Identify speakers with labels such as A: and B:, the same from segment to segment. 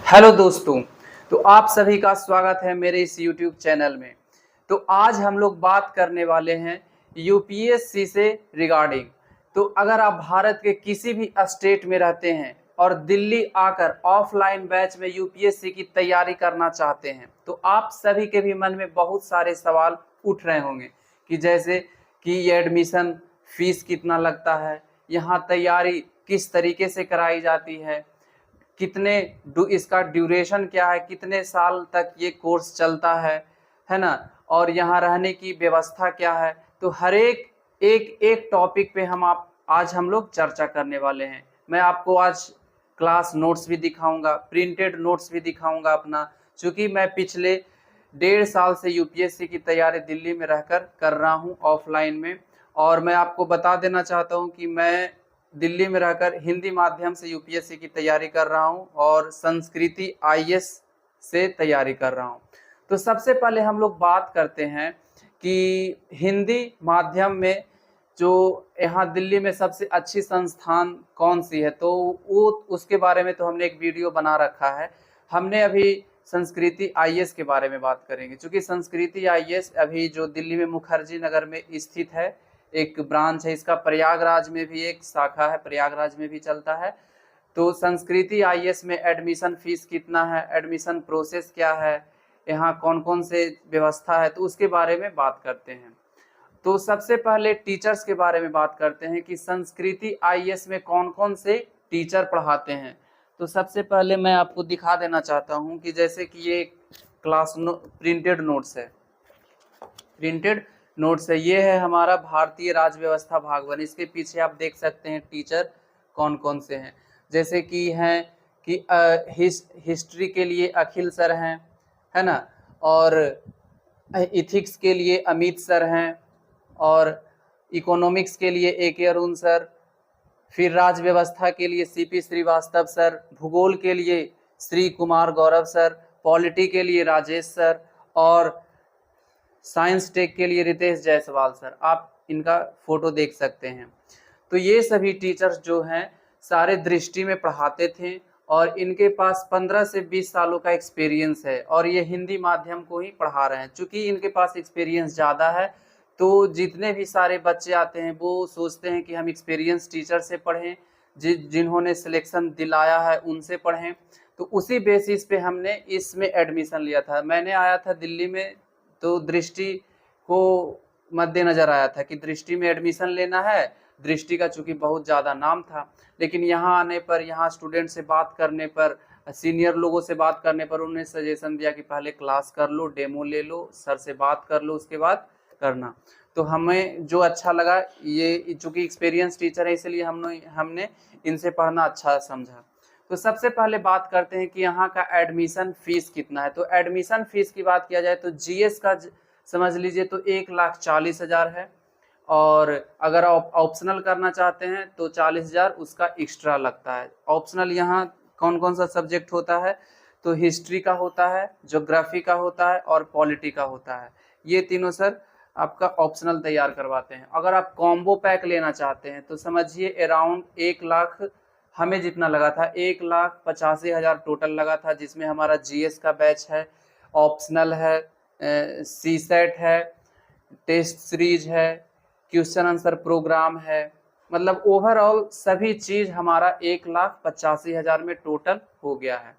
A: Hello दोस्तों। तो आप सभी का स्वागत है मेरे इस YouTube चैनल में। तो आज हम लोग बात करने वाले हैं यूपीएससी से रिगार्डिंग। तो अगर आप भारत के किसी भी स्टेट में रहते हैं और दिल्ली आकर ऑफलाइन बैच में यूपीएससी की तैयारी करना चाहते हैं तो आप सभी के भी मन में बहुत सारे सवाल उठ रहे होंगे कि जैसे कि ये एडमिशन फीस कितना लगता है, यहाँ तैयारी किस तरीके से कराई जाती है, कितने इसका ड्यूरेशन क्या है, कितने साल तक ये कोर्स चलता है ना, और यहाँ रहने की व्यवस्था क्या है। तो हर एक एक टॉपिक पे आज हम लोग चर्चा करने वाले हैं। मैं आपको आज क्लास नोट्स भी दिखाऊंगा, प्रिंटेड नोट्स भी दिखाऊंगा अपना, क्योंकि मैं पिछले 1.5 साल से यूपीएससी की तैयारी दिल्ली में रहकर कर रहा हूँ ऑफलाइन में। और मैं आपको बता देना चाहता हूँ कि मैं दिल्ली में रहकर हिंदी माध्यम से यूपीएससी की तैयारी कर रहा हूं और संस्कृति आईएएस से तैयारी कर रहा हूं। तो सबसे पहले हम लोग बात करते हैं कि हिंदी माध्यम में जो यहाँ दिल्ली में सबसे अच्छी संस्थान कौन सी है, तो वो उसके बारे में तो हमने एक वीडियो बना रखा है। हमने अभी संस्कृति आईएएस के बारे में बात करेंगे, क्योंकि संस्कृति आईएएस अभी जो दिल्ली में मुखर्जी नगर में स्थित है, एक ब्रांच है इसका। प्रयागराज में भी एक शाखा है, प्रयागराज में भी चलता है। तो संस्कृति आईएएस में एडमिशन फीस कितना है, एडमिशन प्रोसेस क्या है, यहाँ कौन कौन से व्यवस्था है, तो उसके बारे में बात करते हैं। तो सबसे पहले टीचर्स के बारे में बात करते हैं कि संस्कृति आईएएस में कौन कौन से टीचर पढ़ाते हैं। तो सबसे पहले मैं आपको दिखा देना चाहता हूँ कि जैसे कि ये प्रिंटेड नोट्स है, प्रिंटेड नोट्स है। ये है हमारा भारतीय राज्य व्यवस्था भाग 1। इसके पीछे आप देख सकते हैं टीचर कौन कौन से हैं। जैसे कि हैं कि हिस्ट्री के लिए अखिल सर हैं, है ना, और इथिक्स के लिए अमित सर हैं, और इकोनॉमिक्स के लिए AK अरुण सर, फिर राज्य व्यवस्था के लिए CP श्रीवास्तव सर, भूगोल के लिए श्री कुमार गौरव सर, पॉलिटी के लिए राजेश सर, और साइंस टेक के लिए रितेश जायसवाल सर। आप इनका फोटो देख सकते हैं। तो ये सभी टीचर्स जो हैं सारे दृष्टि में पढ़ाते थे और इनके पास 15 से 20 सालों का एक्सपीरियंस है और ये हिंदी माध्यम को ही पढ़ा रहे हैं। चूँकि इनके पास एक्सपीरियंस ज़्यादा है तो जितने भी सारे बच्चे आते हैं वो सोचते हैं कि हम एक्सपीरियंस टीचर से पढ़ें, जिन्होंने सिलेक्शन दिलाया है उनसे पढ़ें। तो उसी बेसिस पे हमने इसमें एडमिशन लिया था। मैंने आया था दिल्ली में तो दृष्टि को मद्देनजर आया था कि दृष्टि में एडमिशन लेना है। दृष्टि का चूंकि बहुत ज़्यादा नाम था, लेकिन यहाँ आने पर, यहाँ स्टूडेंट से बात करने पर, सीनियर लोगों से बात करने पर उन्होंने सजेशन दिया कि पहले क्लास कर लो, डेमो ले लो, सर से बात कर लो, उसके बाद करना। तो हमें जो अच्छा लगा, ये चूँकि एक्सपीरियंस टीचर है इसलिए हमने इनसे पढ़ना अच्छा समझा। तो सबसे पहले बात करते हैं कि यहाँ का एडमिशन फीस कितना है। तो एडमिशन फीस की बात किया जाए तो जीएस का समझ लीजिए तो 1,40,000 है, और अगर आप ऑप्शनल करना चाहते हैं तो 40,000 उसका एक्स्ट्रा लगता है। ऑप्शनल यहाँ कौन कौन सा सब्जेक्ट होता है, तो हिस्ट्री का होता है, ज्योग्राफी का होता है और पॉलिटी का होता है। ये तीनों सर आपका ऑप्शनल तैयार करवाते हैं। अगर आप कॉम्बो पैक लेना चाहते हैं तो समझिए अराउंड 1 लाख, हमें जितना लगा था 1,85,000 टोटल लगा था, जिसमें हमारा जीएस का बैच है, ऑप्शनल है, सीसेट है, टेस्ट सीरीज है, क्वेश्चन आंसर प्रोग्राम है, मतलब ओवरऑल सभी चीज हमारा 1,85,000 में टोटल हो गया है।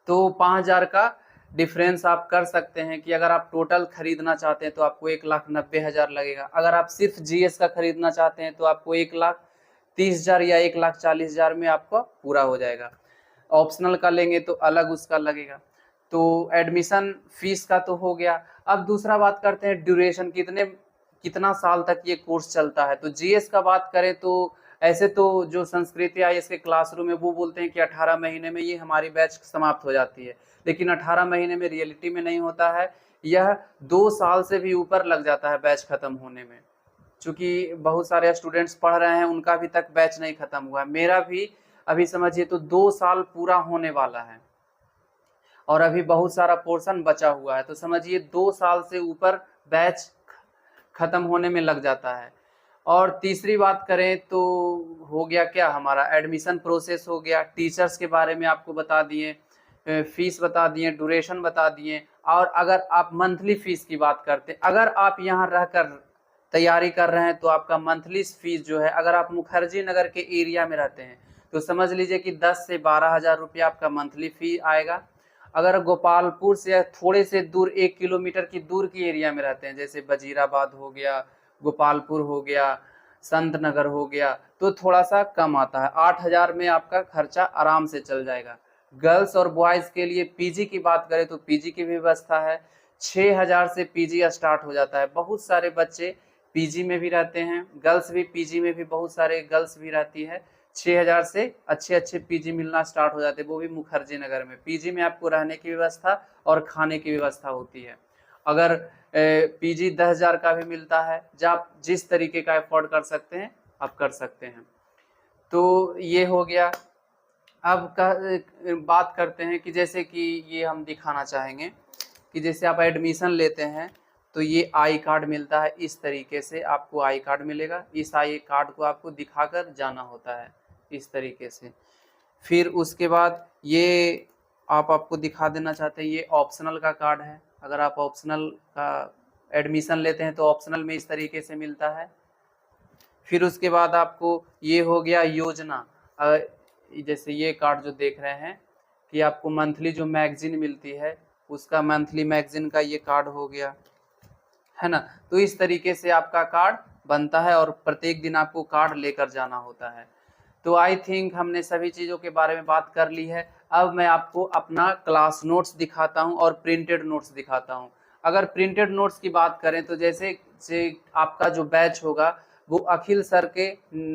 A: तो 5,000 का डिफरेंस आप कर सकते हैं कि अगर आप टोटल खरीदना चाहते हैं तो आपको 1,90,000 लगेगा। अगर आप सिर्फ जीएस का खरीदना चाहते हैं तो आपको 1,30,000 या 1,40,000 में आपका पूरा हो जाएगा। ऑप्शनल का लेंगे तो अलग उसका लगेगा। तो एडमिशन फीस का तो हो गया। अब दूसरा बात करते हैं ड्यूरेशन, कितना साल तक ये कोर्स चलता है। तो जीएस का बात करें तो ऐसे तो जो संस्कृति आईएएस के क्लासरूम में वो बोलते हैं कि 18 महीने में ये हमारी बैच समाप्त हो जाती है, लेकिन 18 महीने में रियलिटी में नहीं होता है। यह 2 साल से भी ऊपर लग जाता है बैच खत्म होने में, क्योंकि बहुत सारे स्टूडेंट्स पढ़ रहे हैं, उनका अभी तक बैच नहीं खत्म हुआ है। मेरा भी अभी समझिए तो 2 साल पूरा होने वाला है और अभी बहुत सारा पोर्शन बचा हुआ है। तो समझिए 2 साल से ऊपर बैच खत्म होने में लग जाता है। और तीसरी बात करें तो हो गया क्या, हमारा एडमिशन प्रोसेस हो गया। टीचर्स के बारे में आपको बता दिए। फीस बता दिए, ड्यूरेशन बता दिए। और अगर आप मंथली फीस की बात करते हैं, अगर आप यहाँ रहकर तैयारी कर रहे हैं तो आपका मंथली फीस जो है, अगर आप मुखर्जी नगर के एरिया में रहते हैं तो समझ लीजिए कि 10 से 12 हज़ार रुपया आपका मंथली फी आएगा। अगर गोपालपुर से थोड़े से दूर 1 किलोमीटर की दूर की एरिया में रहते हैं, जैसे वजीराबाद हो गया, गोपालपुर हो गया, संत नगर हो गया, तो थोड़ा सा कम आता है। 8 हज़ार में आपका खर्चा आराम से चल जाएगा। गर्ल्स और बॉयज़ के लिए पीजी की बात करें तो पीजी की भी व्यवस्था है। 6 हज़ार से पीजी स्टार्ट हो जाता है। बहुत सारे बच्चे पीजी में भी रहते हैं, गर्ल्स भी पीजी में भी बहुत सारे गर्ल्स भी रहती है। 6 हज़ार से अच्छे अच्छे पीजी मिलना स्टार्ट हो जाते हैं, वो भी मुखर्जी नगर में। पीजी में आपको रहने की व्यवस्था और खाने की व्यवस्था होती है। अगर पीजी 10 हज़ार का भी मिलता है, जब आप जिस तरीके का अफोर्ड कर सकते हैं आप कर सकते हैं। तो ये हो गया। अब बात करते हैं कि जैसे कि ये हम दिखाना चाहेंगे कि जैसे आप एडमिशन लेते हैं तो ये आई कार्ड मिलता है। इस तरीके से आपको आई कार्ड मिलेगा। इस आई कार्ड को आपको दिखाकर जाना होता है इस तरीके से। फिर उसके बाद ये आपको दिखा देना चाहते हैं, ये ऑप्शनल का कार्ड है। अगर आप ऑप्शनल का एडमिशन लेते हैं तो ऑप्शनल में इस तरीके से मिलता है। फिर उसके बाद आपको ये हो गया योजना। जैसे ये कार्ड जो देख रहे हैं कि आपको मंथली जो मैगजीन मिलती है उसका मंथली मैगजीन का ये कार्ड हो गया, है ना। तो इस तरीके से आपका कार्ड बनता है और प्रत्येक दिन आपको कार्ड लेकर जाना होता है। तो आई थिंक हमने सभी चीज़ों के बारे में बात कर ली है। अब मैं आपको अपना क्लास नोट्स दिखाता हूं और प्रिंटेड नोट्स दिखाता हूं। अगर प्रिंटेड नोट्स की बात करें तो जैसे आपका जो बैच होगा वो अखिल सर के,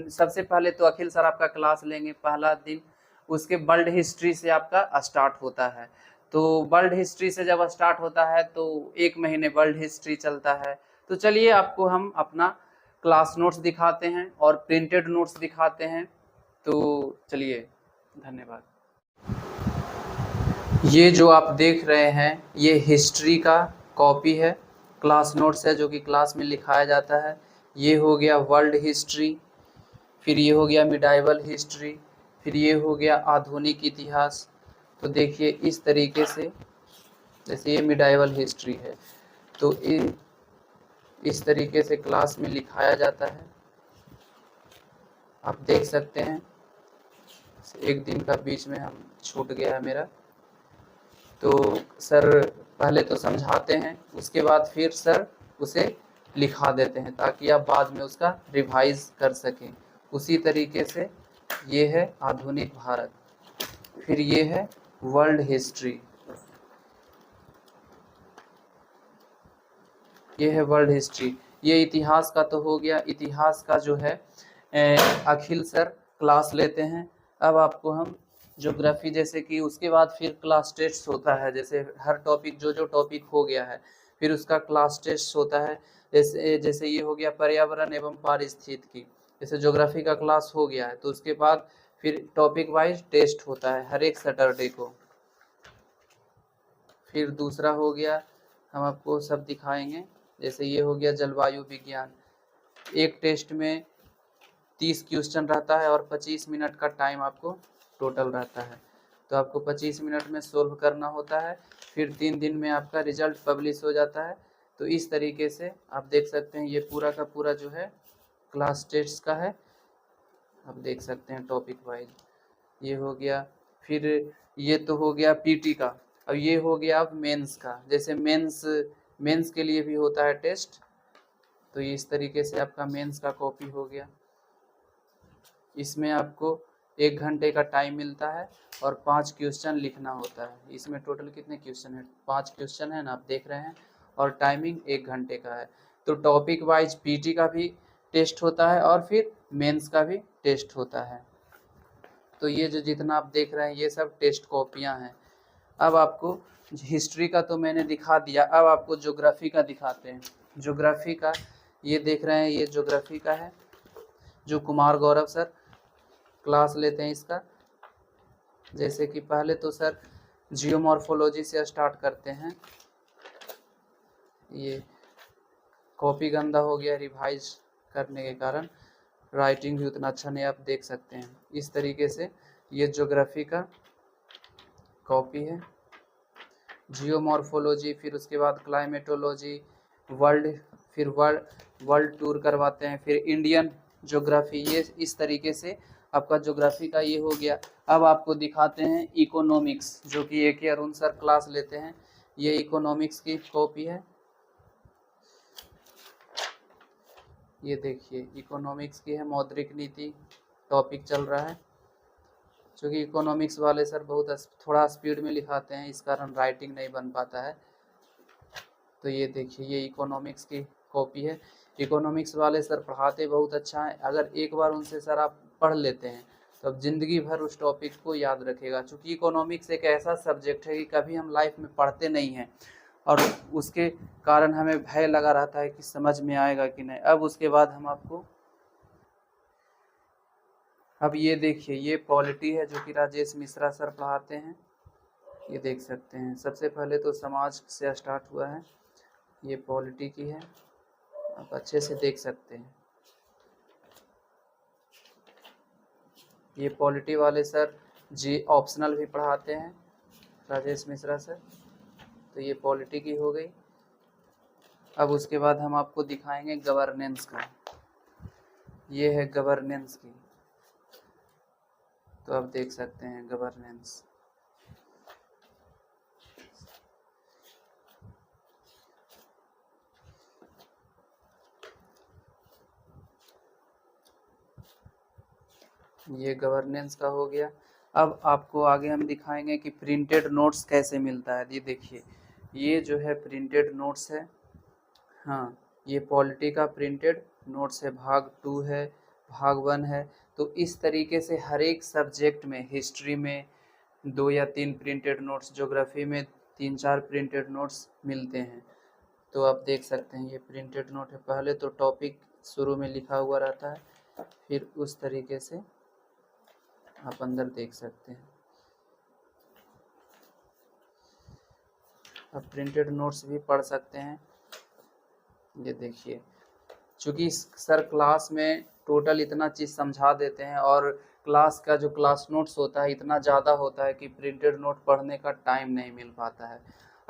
A: सबसे पहले तो अखिल सर आपका क्लास लेंगे पहला दिन। उसके वर्ल्ड हिस्ट्री से आपका स्टार्ट होता है। तो वर्ल्ड हिस्ट्री से जब स्टार्ट होता है तो 1 महीने वर्ल्ड हिस्ट्री चलता है। तो चलिए आपको हम अपना क्लास नोट्स दिखाते हैं और प्रिंटेड नोट्स दिखाते हैं। तो चलिए, धन्यवाद। ये जो आप देख रहे हैं ये हिस्ट्री का कॉपी है, क्लास नोट्स है जो कि क्लास में लिखाया जाता है। ये हो गया वर्ल्ड हिस्ट्री, फिर ये हो गया मिडाइवल हिस्ट्री, फिर ये हो गया आधुनिक इतिहास। तो देखिए इस तरीके से, जैसे ये मिडाइवल हिस्ट्री है तो इस तरीके से क्लास में लिखाया जाता है। आप देख सकते हैं, एक दिन का बीच में हम छूट गया है मेरा। तो सर पहले तो समझाते हैं, उसके बाद फिर सर उसे लिखा देते हैं ताकि आप बाद में उसका रिवाइज कर सकें। उसी तरीके से ये है आधुनिक भारत, फिर ये है वर्ल्ड हिस्ट्री, ये है वर्ल्ड हिस्ट्री। ये इतिहास का तो हो गया। इतिहास का जो है अखिल सर क्लास लेते हैं। अब आपको हम ज्योग्राफी, जैसे कि उसके बाद फिर क्लास टेस्ट होता है। जैसे हर टॉपिक जो टॉपिक हो गया है फिर उसका क्लास टेस्ट होता है। जैसे ये हो गया पर्यावरण एवं पारिस्थितिकी, जैसे ज्योग्राफी का क्लास हो गया है तो उसके बाद फिर टॉपिक वाइज टेस्ट होता है हर एक सैटरडे को। फिर दूसरा हो गया, हम आपको सब दिखाएंगे। जैसे ये हो गया जलवायु विज्ञान। एक टेस्ट में 30 क्वेश्चन रहता है और 25 मिनट का टाइम आपको टोटल रहता है। तो आपको 25 मिनट में सोल्व करना होता है। फिर 3 दिन में आपका रिजल्ट पब्लिश हो जाता है। तो इस तरीके से आप देख सकते हैं ये पूरा का पूरा जो है क्लास टेस्ट का है। आप देख सकते हैं टॉपिक वाइज ये हो गया। फिर ये तो हो गया पीटी का। अब ये हो गया अब मेंस का। जैसे मेंस के लिए भी होता है टेस्ट, तो ये इस तरीके से आपका मेंस का कॉपी हो गया। इसमें आपको 1 घंटे का टाइम मिलता है और 5 क्वेश्चन लिखना होता है। इसमें टोटल कितने क्वेश्चन है? 5 क्वेश्चन है ना, आप देख रहे हैं, और टाइमिंग 1 घंटे का है। तो टॉपिक वाइज पीटी का भी टेस्ट होता है और फिर मेंस का भी टेस्ट होता है। तो ये जो जितना आप देख रहे हैं ये सब टेस्ट कॉपियाँ हैं। अब आपको हिस्ट्री का तो मैंने दिखा दिया, अब आपको ज्योग्राफी का दिखाते हैं। ज्योग्राफी का ये देख रहे हैं, ये ज्योग्राफी का है जो कुमार गौरव सर क्लास लेते हैं इसका। जैसे कि पहले तो सर जियोमॉर्फोलॉजी से स्टार्ट करते हैं। ये कॉपी गंदा हो गया रिवाइज करने के कारण, राइटिंग भी उतना अच्छा नहीं, आप देख सकते हैं। इस तरीके से ये ज्योग्राफी का कॉपी है, जियोमॉर्फोलॉजी, फिर उसके बाद क्लाइमेटोलॉजी, वर्ल्ड, फिर वर्ल्ड टूर करवाते हैं, फिर इंडियन ज्योग्राफी, ये इस तरीके से आपका ज्योग्राफी का ये हो गया। अब आपको दिखाते हैं इकोनॉमिक्स, जो कि एक ही अरुण सर क्लास लेते हैं। ये इकोनॉमिक्स की कॉपी है, ये देखिए इकोनॉमिक्स की है, मौद्रिक नीति टॉपिक चल रहा है। क्योंकि इकोनॉमिक्स वाले सर बहुत थोड़ा स्पीड में लिखाते हैं, इस कारण राइटिंग नहीं बन पाता है। तो ये देखिए ये इकोनॉमिक्स की कॉपी है। इकोनॉमिक्स वाले सर पढ़ाते बहुत अच्छा है, अगर एक बार उनसे सर आप पढ़ लेते हैं तो अब ज़िंदगी भर उस टॉपिक को याद रखेगा। क्योंकि इकोनॉमिक्स एक ऐसा सब्जेक्ट है कि कभी हम लाइफ में पढ़ते नहीं हैं और उसके कारण हमें भय लगा रहता है कि समझ में आएगा कि नहीं। अब उसके बाद हम आपको, अब ये देखिए ये पॉलिटी है जो कि राजेश मिश्रा सर पढ़ाते हैं, ये देख सकते हैं। सबसे पहले तो समाज से स्टार्ट हुआ है, ये पॉलिटी की है, आप अच्छे से देख सकते हैं। ये पॉलिटी वाले सर जी ऑप्शनल भी पढ़ाते हैं, राजेश मिश्रा सर। तो ये पॉलिटी की हो गई। अब उसके बाद हम आपको दिखाएंगे गवर्नेंस का, ये है गवर्नेंस की, तो आप देख सकते हैं गवर्नेंस। ये गवर्नेंस का हो गया। अब आपको आगे हम दिखाएंगे कि प्रिंटेड नोट्स कैसे मिलता है। ये देखिए ये जो है प्रिंटेड नोट्स है, हाँ ये पॉलिटी का प्रिंटेड नोट्स है, भाग 2 है, भाग 1 है। तो इस तरीके से हर एक सब्जेक्ट में, हिस्ट्री में 2 या 3 प्रिंटेड नोट्स, ज्योग्राफी में 3-4 प्रिंटेड नोट्स मिलते हैं। तो आप देख सकते हैं ये प्रिंटेड नोट है। पहले तो टॉपिक शुरू में लिखा हुआ रहता है, फिर उस तरीके से आप अंदर देख सकते हैं। आप प्रिंटेड नोट्स भी पढ़ सकते हैं। ये देखिए चूँकि सर क्लास में टोटल इतना चीज़ समझा देते हैं और क्लास का जो क्लास नोट्स होता है इतना ज़्यादा होता है कि प्रिंटेड नोट पढ़ने का टाइम नहीं मिल पाता है।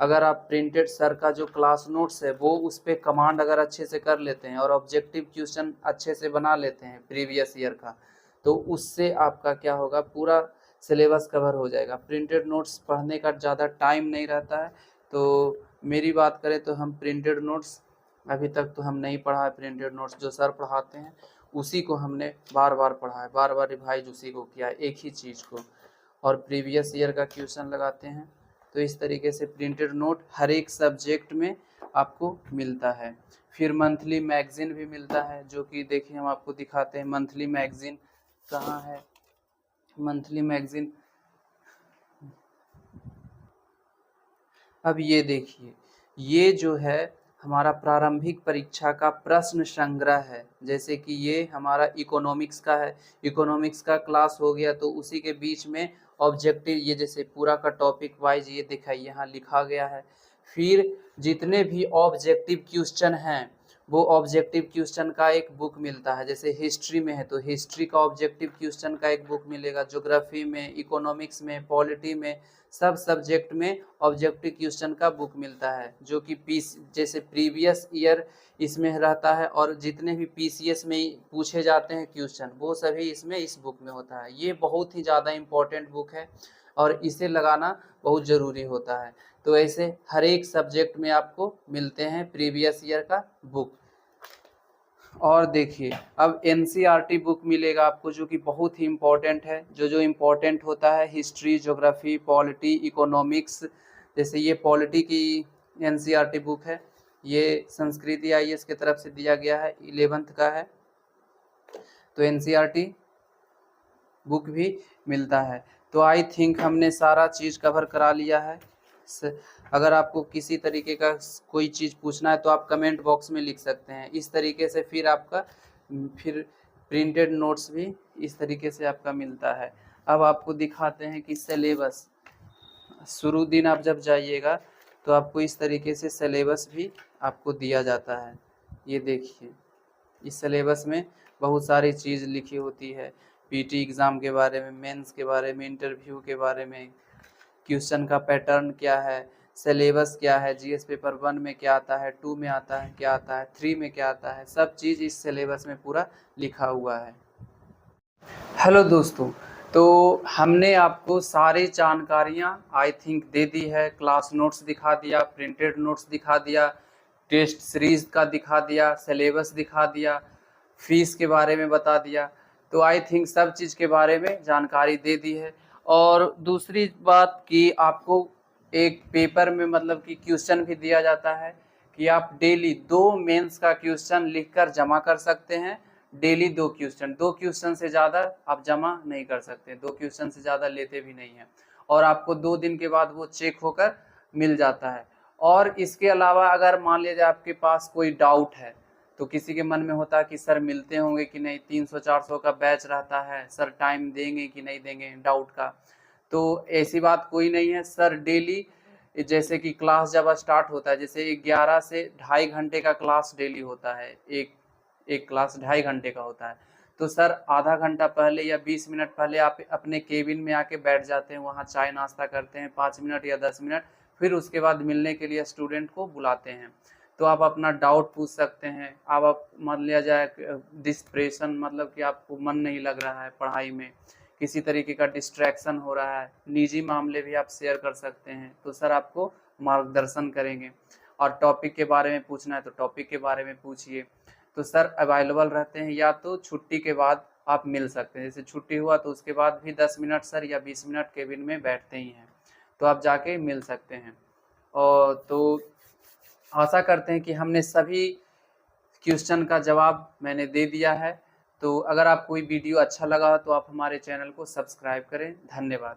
A: अगर आप प्रिंटेड सर का जो क्लास नोट्स है वो उस पर कमांड अगर अच्छे से कर लेते हैं और ऑब्जेक्टिव क्वेश्चन अच्छे से बना लेते हैं प्रीवियस ईयर का, तो उससे आपका क्या होगा, पूरा सिलेबस कवर हो जाएगा। प्रिंटेड नोट्स पढ़ने का ज़्यादा टाइम नहीं रहता है। तो मेरी बात करें तो हम प्रिंटेड नोट्स अभी तक तो हम नहीं पढ़ा है। प्रिंटेड नोट्स जो सर पढ़ाते हैं उसी को हमने बार बार पढ़ा है, बार बार रिवाइज उसी को किया है, एक ही चीज़ को, और प्रीवियस ईयर का क्वेश्चन लगाते हैं। तो इस तरीके से प्रिंटेड नोट हर एक सब्जेक्ट में आपको मिलता है। फिर मंथली मैगजीन भी मिलता है, जो कि देखिए हम आपको दिखाते हैं मंथली मैगजीन कहाँ है। मंथली मैगजीन, अब ये देखिए ये जो है हमारा प्रारंभिक परीक्षा का प्रश्न संग्रह है। जैसे कि ये हमारा इकोनॉमिक्स का है, इकोनॉमिक्स का क्लास हो गया तो उसी के बीच में ऑब्जेक्टिव, ये जैसे पूरा का टॉपिक वाइज ये दिखाई यहाँ लिखा गया है। फिर जितने भी ऑब्जेक्टिव क्वेश्चन हैं वो ऑब्जेक्टिव क्वेश्चन का एक बुक मिलता है। जैसे हिस्ट्री में है तो हिस्ट्री का ऑब्जेक्टिव क्वेश्चन का एक बुक मिलेगा, ज्योग्राफी में, इकोनॉमिक्स में, पॉलिटी में, सब सब्जेक्ट में ऑब्जेक्टिव क्वेश्चन का बुक मिलता है, जो कि जैसे प्रीवियस ईयर इसमें रहता है और जितने भी पीसीएस में पूछे जाते हैं क्वेश्चन वो सभी इसमें इस बुक में होता है। ये बहुत ही ज़्यादा इम्पोर्टेंट बुक है और इसे लगाना बहुत ज़रूरी होता है। तो ऐसे हर एक सब्जेक्ट में आपको मिलते हैं प्रीवियस ईयर का बुक। और देखिए अब एनसीईआरटी बुक मिलेगा आपको, जो कि बहुत ही इम्पोर्टेंट है। जो इम्पोर्टेंट होता है हिस्ट्री, ज्योग्राफी, पॉलिटी, इकोनॉमिक्स, जैसे ये पॉलिटी की एनसीईआरटी बुक है, ये संस्कृति आईएएस की तरफ से दिया गया है, 11th का है। तो एनसीईआरटी बुक भी मिलता है। तो आई थिंक हमने सारा चीज़ कवर करा लिया है। अगर आपको किसी तरीके का कोई चीज़ पूछना है तो आप कमेंट बॉक्स में लिख सकते हैं। इस तरीके से फिर आपका प्रिंटेड नोट्स भी इस तरीके से आपका मिलता है। अब आपको दिखाते हैं कि सिलेबस, शुरू दिन आप जब जाइएगा तो आपको इस तरीके से सिलेबस भी आपको दिया जाता है। ये देखिए इस सिलेबस में बहुत सारी चीज़ लिखी होती है, पीटी एग्ज़ाम के बारे में, मेंस के बारे में, इंटरव्यू के बारे में, क्वेश्चन का पैटर्न क्या है, सिलेबस क्या है, जीएस पेपर 1 में क्या आता है, 2 में आता है, क्या आता है, 3 में क्या आता है, सब चीज़ इस सिलेबस में पूरा लिखा हुआ है। हेलो दोस्तों, तो हमने आपको सारी जानकारियाँ आई थिंक दे दी है। क्लास नोट्स दिखा दिया, प्रिंटेड नोट्स दिखा दिया, टेस्ट सीरीज़ का दिखा दिया, सिलेबस दिखा दिया, फीस के बारे में बता दिया। तो आई थिंक सब चीज़ के बारे में जानकारी दे दी है। और दूसरी बात कि आपको एक पेपर में मतलब कि क्वेश्चन भी दिया जाता है कि आप डेली 2 मेंस का क्वेश्चन लिखकर जमा कर सकते हैं। डेली 2 क्वेश्चन से ज़्यादा आप जमा नहीं कर सकते, 2 क्वेश्चन से ज़्यादा लेते भी नहीं हैं। और आपको 2 दिन के बाद वो चेक होकर मिल जाता है। और इसके अलावा अगर मान लीजिए आपके पास कोई डाउट है, तो किसी के मन में होता है कि सर मिलते होंगे कि नहीं, 300-400 का बैच रहता है, सर टाइम देंगे कि नहीं देंगे डाउट का। तो ऐसी बात कोई नहीं है सर। डेली जैसे कि क्लास जब स्टार्ट होता है, जैसे 11 से 2.5 घंटे का क्लास डेली होता है, एक क्लास 2.5 घंटे का होता है। तो सर आधा घंटा पहले या 20 मिनट पहले आप अपने केबिन में आके बैठ जाते हैं, वहाँ चाय नाश्ता करते हैं 5 मिनट या 10 मिनट, फिर उसके बाद मिलने के लिए स्टूडेंट को बुलाते हैं। तो आप अपना डाउट पूछ सकते हैं। आप मान लिया जाए डिस्प्रेशन, मतलब कि आपको मन नहीं लग रहा है पढ़ाई में, किसी तरीके का डिस्ट्रैक्शन हो रहा है, निजी मामले भी आप शेयर कर सकते हैं, तो सर आपको मार्गदर्शन करेंगे। और टॉपिक के बारे में पूछना है तो टॉपिक के बारे में पूछिए। तो सर अवेलेबल रहते हैं, या तो छुट्टी के बाद आप मिल सकते हैं। जैसे छुट्टी हुआ तो उसके बाद भी 10 मिनट सर या 20 मिनट केबिन में बैठते ही हैं, तो आप जाके मिल सकते हैं। और तो आशा करते हैं कि हमने सभी क्वेश्चन का जवाब मैंने दे दिया है। तो अगर आपको कोई वीडियो अच्छा लगा तो आप हमारे चैनल को सब्सक्राइब करें। धन्यवाद।